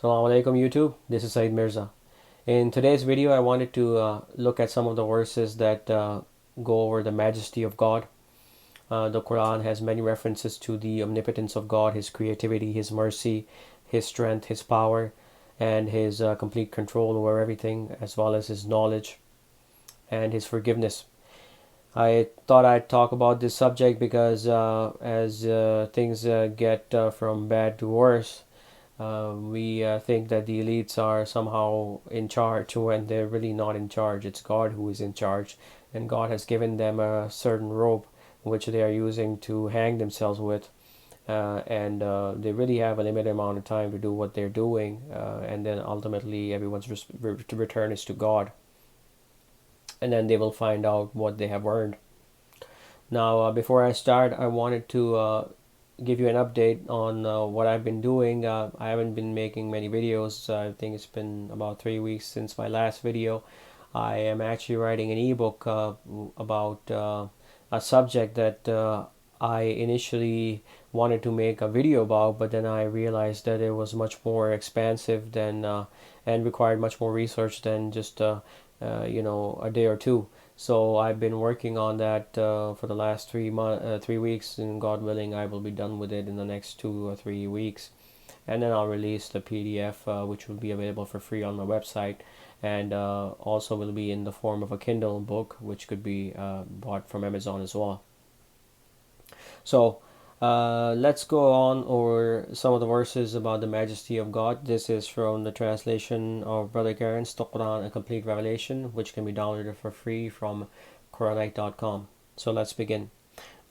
Assalamu alaikum YouTube, this is Said Mirza. In today's video I wanted to look at some of the verses that go over the majesty of God. The Quran has many references to the omnipotence of God, His creativity, His mercy, His strength, His power, and His complete control over everything, as well as His knowledge and His forgiveness. I thought I'd talk about this subject because as things get from bad to worse, we think that the elites are somehow in charge when they're really not in charge. It's God who is in charge, and God has given them a certain rope which they are using to hang themselves with, and they really have a limited amount of time to do what they're doing, and then ultimately everyone's return is to God, and then they will find out what they have earned. Now, before I start, I wanted to give you an update on what I've been doing. I haven't been making many videos. I think it's been about 3 weeks since my last video. I am actually writing an ebook about a subject that I initially wanted to make a video about, but then I realized that it was much more expansive than and required much more research than just a day or two. So I've been working on that for the last 3 weeks, and God willing, I will be done with it in the next 2 or 3 weeks, and then I'll release the PDF, which will be available for free on my website, and also will be in the form of a Kindle book, which could be bought from Amazon as well. So let's go on over some of the verses about the majesty of God. This is from the translation of Brother Karen's Qur'an, a complete revelation, which can be downloaded for free from Qur'anite.com. So let's begin.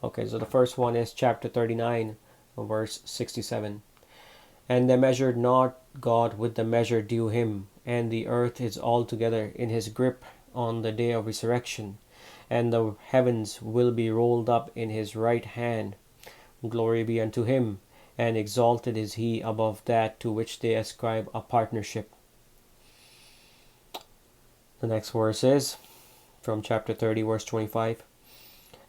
Okay, so the first one is chapter 39, verse 67. And they measured not God with the measure due him, and the earth is altogether in his grip on the day of resurrection, and the heavens will be rolled up in his right hand. Glory be unto him, and exalted is he above that to which they ascribe a partnership. The next verse is from chapter 30, verse 25.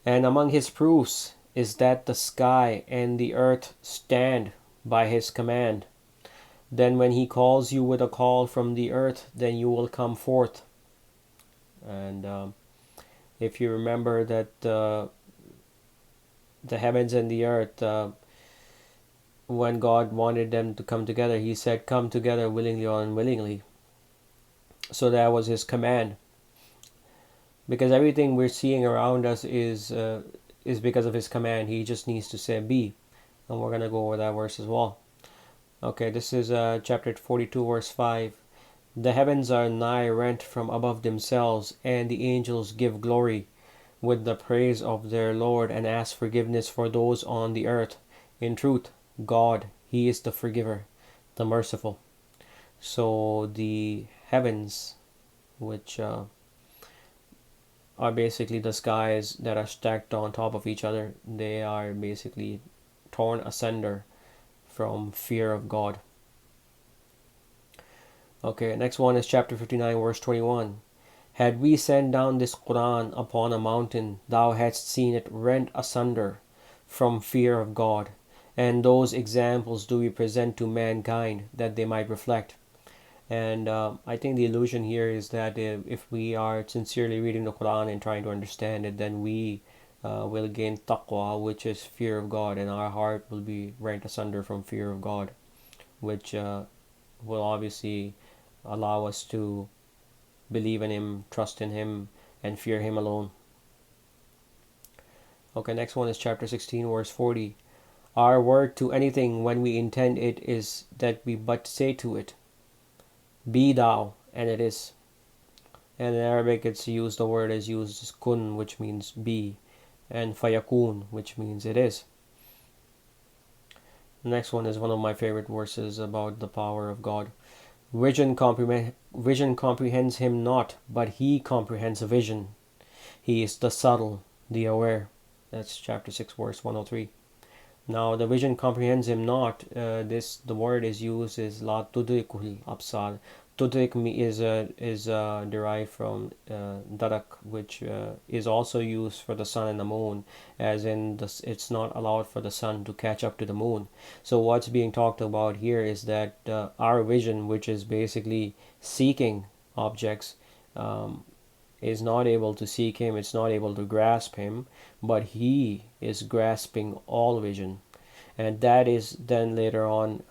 And among his proofs is that the sky and the earth stand by his command. Then when he calls you with a call from the earth, then you will come forth. And if you remember that the heavens and the earth, when God wanted them to come together, he said, come together willingly or unwillingly. So that was his command. Because everything we're seeing around us is because of his command. He just needs to say be. And we're going to go over that verse as well. Okay, this is chapter 42, verse 5. The heavens are nigh rent from above themselves, and the angels give glory with the praise of their Lord, and ask forgiveness for those on the earth. In truth, God, he is the forgiver, the merciful. So the heavens, which are basically the skies that are stacked on top of each other, they are basically torn asunder from fear of God. Okay, next one is chapter 59, verse 21. Had we sent down this Qur'an upon a mountain, thou hadst seen it rent asunder from fear of God. And those examples do we present to mankind, that they might reflect. And I think the illusion here is that if we are sincerely reading the Qur'an and trying to understand it, then we will gain taqwa, which is fear of God, and our heart will be rent asunder from fear of God, which will obviously allow us to believe in him, trust in him, and fear him alone. Okay, next one is chapter 16, verse 40. Our word to anything when we intend it is that we but say to it, be thou, and it is. And in Arabic it's used, the word is used as kun, which means be, and fayakun, which means it is. The next one is one of my favorite verses about the power of God. Vision comprehends him not, but he comprehends a vision. He is the subtle, the aware. That's chapter 6, verse 103. Now the vision comprehends him not. The word is used is la tudrikul absar. Tudrik is derived from darak, which is also used for the sun and the moon, as in it's not allowed for the sun to catch up to the moon. So what's being talked about here is that our vision, which is basically seeking objects, um, is not able to seek him, it's not able to grasp him, but he is grasping all vision. And that is then later on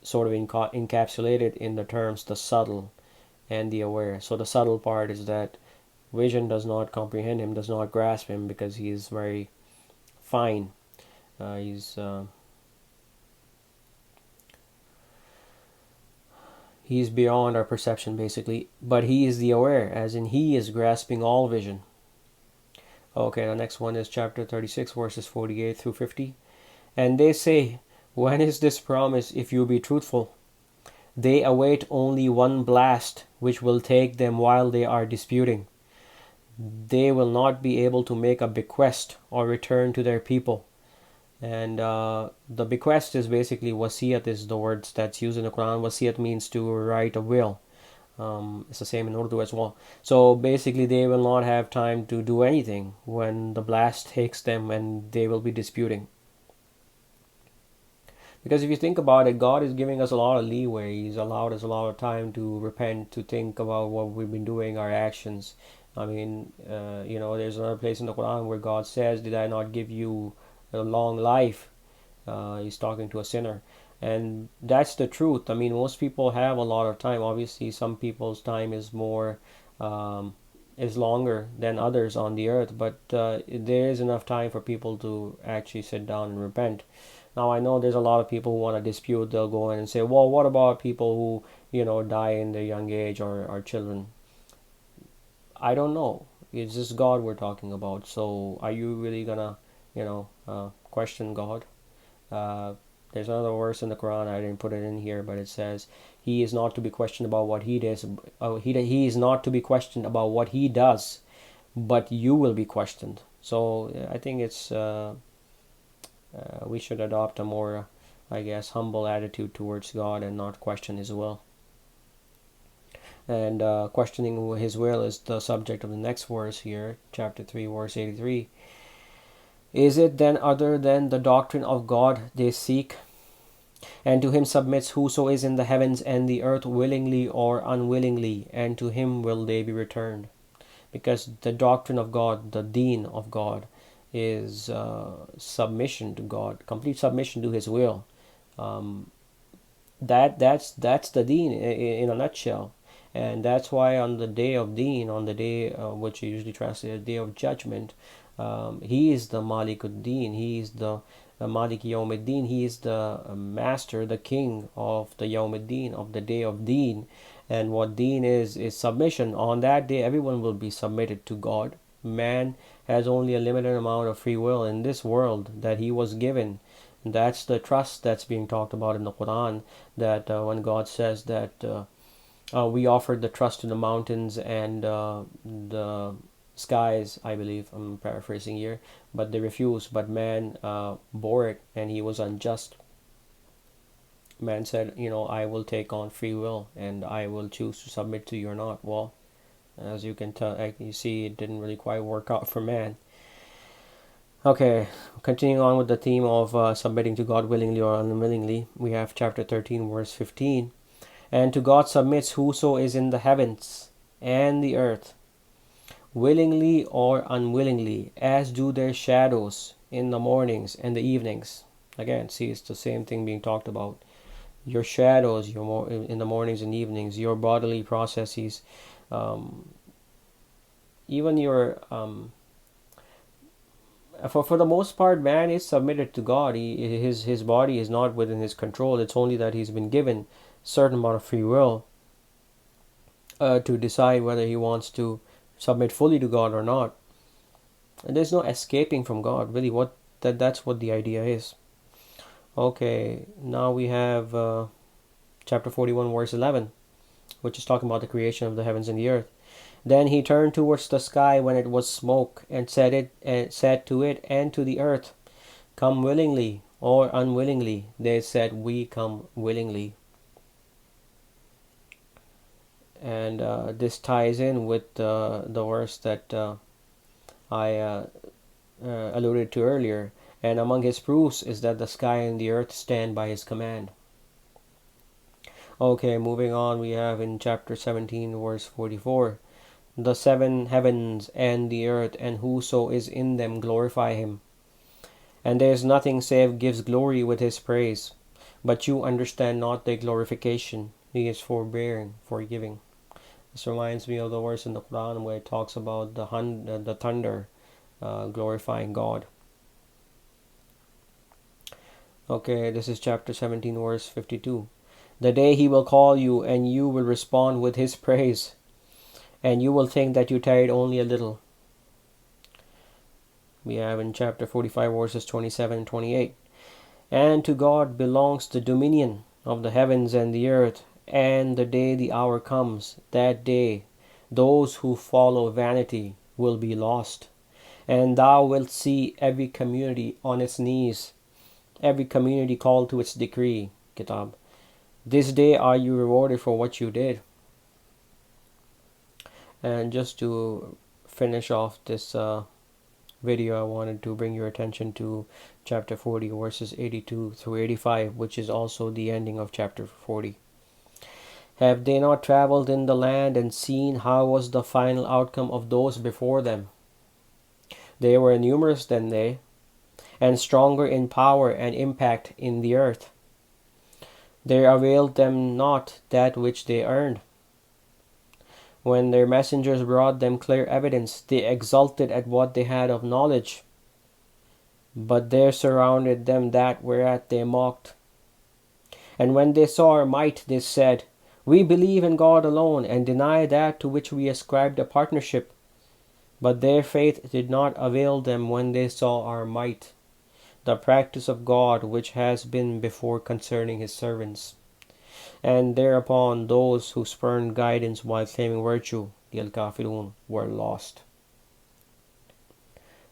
sort of encapsulated in the terms the subtle and the aware. So the subtle part is that vision does not comprehend him, does not grasp him, because he is very fine. He's beyond our perception, basically. But he is the aware, as in he is grasping all vision. Okay, the next one is chapter 36, verses 48 through 50. And they say, when is this promise, if you be truthful? They await only one blast, which will take them while they are disputing. They will not be able to make a bequest or return to their people. And the bequest is basically wasiyat is the words that's used in the Quran. Wasiyat means to write a will. It's the same in Urdu as well. So basically they will not have time to do anything when the blast takes them and they will be disputing. Because if you think about it, God is giving us a lot of leeway. He's allowed us a lot of time to repent, to think about what we've been doing, our actions. I mean, there's another place in the Quran where God says, did I not give you a long life? He's talking to a sinner. And that's the truth. I mean, most people have a lot of time. Obviously, some people's time is longer than others on the earth. But there is enough time for people to actually sit down and repent. Now, I know there's a lot of people who want to dispute. They'll go in and say, well, what about people who, die in their young age or are children? I don't know. It's just God we're talking about. So are you really going to, question God? There's another verse in the Quran, I didn't put it in here, but it says, he is not to be questioned about what he does. He is not to be questioned about what he does, but you will be questioned. So I think it's... we should adopt a more, humble attitude towards God and not question his will. And questioning his will is the subject of the next verse here, chapter 3, verse 83. Is it then other than the doctrine of God they seek? And to him submits whoso is in the heavens and the earth, willingly or unwillingly, and to him will they be returned. Because the doctrine of God, the deen of God, is submission to God, complete submission to his will. That's the deen in a nutshell. And that's why on the day of deen, on the day which you usually translate the day of judgment, he is the Malikuddin, he is the Malik Yawmuddin, he is the master, the king of the Yawmuddin, of the day of deen. And what deen is submission. On that day everyone will be submitted to God. Man has only a limited amount of free will in this world that he was given. That's the trust that's being talked about in the Quran, that when God says that we offered the trust to the mountains and the skies, I believe, I'm paraphrasing here, but they refused. But man bore it, and he was unjust. Man said, I will take on free will and I will choose to submit to you or not. Well, as you can tell, you see, it didn't really quite work out for man. Okay, continuing on with the theme of submitting to God willingly or unwillingly, we have chapter 13, verse 15. And to God submits whoso is in the heavens and the earth, willingly or unwillingly, as do their shadows in the mornings and the evenings. Again, see, it's the same thing being talked about. Your shadows, in the mornings and evenings, your bodily processes, even your for the most part, man is submitted to God. His body is not within his control. It's only that he's been given a certain amount of free will to decide whether he wants to submit fully to God or not. And there's no escaping from God, really. That's what the idea is. Okay, now we have chapter 41, verse 11, which is talking about the creation of the heavens and the earth. Then he turned towards the sky when it was smoke, and said to it and to the earth, come willingly or unwillingly. They said, we come willingly. And this ties in with the verse that I alluded to earlier. And among his proofs is that the sky and the earth stand by his command. Okay, moving on, we have in chapter 17, verse 44. The seven heavens and the earth and whoso is in them glorify him. And there is nothing save gives glory with his praise. But you understand not their glorification. He is forbearing, forgiving. This reminds me of the verse in the Qur'an where it talks about the thunder glorifying God. Okay, this is chapter 17, verse 52. The day he will call you and you will respond with his praise, and you will think that you tarried only a little. We have in chapter 45, verses 27 and 28. And to God belongs the dominion of the heavens and the earth, and the day the hour comes, that day those who follow vanity will be lost. And thou wilt see every community on its knees, every community called to its decree, Kitab. This day are you rewarded for what you did. And just to finish off this video, I wanted to bring your attention to chapter 40, verses 82 through 85, which is also the ending of chapter 40. Have they not traveled in the land and seen how was the final outcome of those before them? They were numerous than they, and stronger in power and impact in the earth. There availed them not that which they earned. When their messengers brought them clear evidence, they exulted at what they had of knowledge. But there surrounded them that whereat they mocked. And when they saw our might, they said, we believe in God alone, and deny that to which we ascribed a partnership. But their faith did not avail them when they saw our might, the practice of God which has been before concerning his servants. And thereupon those who spurned guidance while claiming virtue, the al-kafirun, were lost.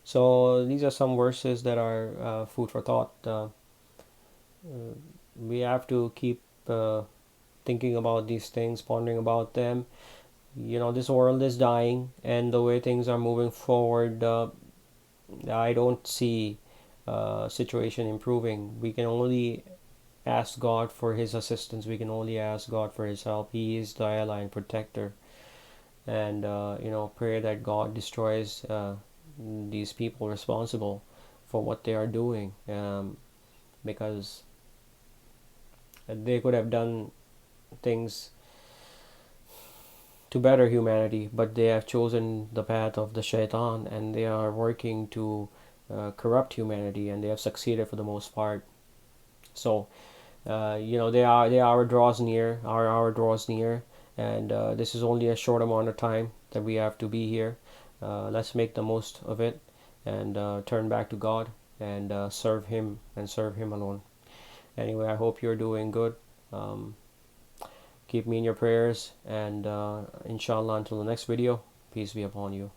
So these are some verses that are food for thought. We have to keep thinking about these things, pondering about them. You know, this world is dying, and the way things are moving forward, I don't see situation improving. We can only ask God for his assistance. We can only ask God for his help. He is the ally and protector. And pray that God destroys these people responsible for what they are doing, because they could have done things to better humanity, but they have chosen the path of the shaitan, and they are working to corrupt humanity, and they have succeeded for the most part. So the hour draws near, our hour draws near, and this is only a short amount of time that we have to be here. Let's make the most of it, and turn back to God, and serve him, and serve him alone. Anyway, I hope you're doing good. Keep me in your prayers, and inshallah, until the next video, peace be upon you.